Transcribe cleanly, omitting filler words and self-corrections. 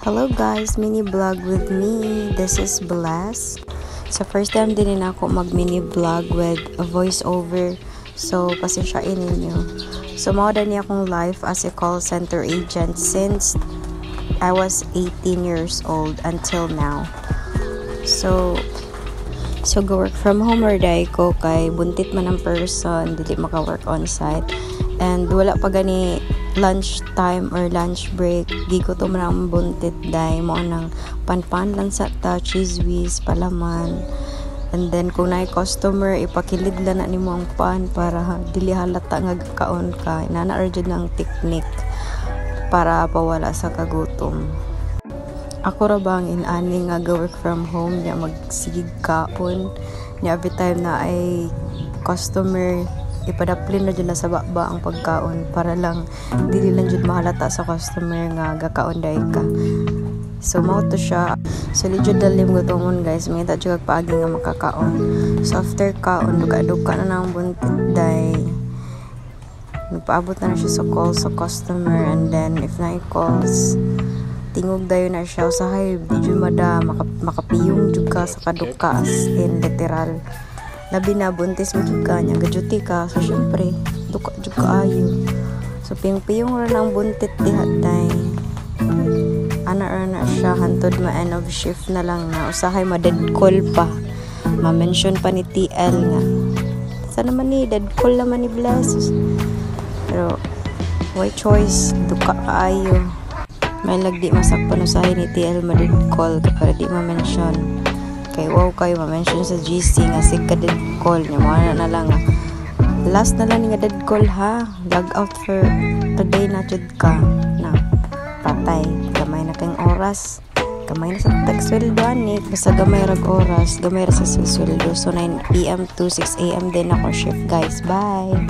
Hello guys, mini vlog with me. This is Bless. So first time din ako mag mini vlog with a voiceover. So pasensyain ninyo. So mao din akong life as a call center agent since I was 18 years old until now. So go work from home or day ko kay buntit man ang person, dili maka-work on site. And wala pa gani lunch time or lunch break, gigo to man ang buntit day mo nang panpan lang sa ta, cheese whiz, palaman. And then kung naay customer, ipakilid lang na nimo ang pan para dili halata nga kaon ka. Inana urgent ng technique para pawala sa kagutom. Ako ra bang inani nga go work from home niya magsigig kaon niya every time na ay customer ipadaplin na dyan na sa baba ang pagkaon para lang dili lang dyan mahalata sa customer nga gakaon dahi ka. So mao to siya. So legit dalim gutomon guys, may ta jud paagi nga makakaon. So after kaon duka na nang buntit day nagpaabot na siya sa call sa customer, and then if na calls tingog dayon na siya usahay di jud mada makapiyong jud ka sa kaduka as in literal. Labi na buntis mo jud ka nya gaduty ka, so syempre duka jud kaayo. So piyong ra nang buntit diha day ana siya hantod ma end of shift na lang na usahay ma-dead call pa, ma-mention pa ni TL nga sa naman ni dead call naman ni Bless, pero why choice duka kaayo. May lagdi masakpan usahay ni TL ma-dead call para di ma-mention kay wow kayo ma-mention sa GC nga sig ka dead call nya mo na lang last na lang nga dead call ha, log out for today na jud ka na patay. Gamay na kang oras, gamay na sa tagsweldo ani, basta gamay rag oras, gamay ra sa sweldo. So 9 PM to 6 AM din ako shift guys. Bye.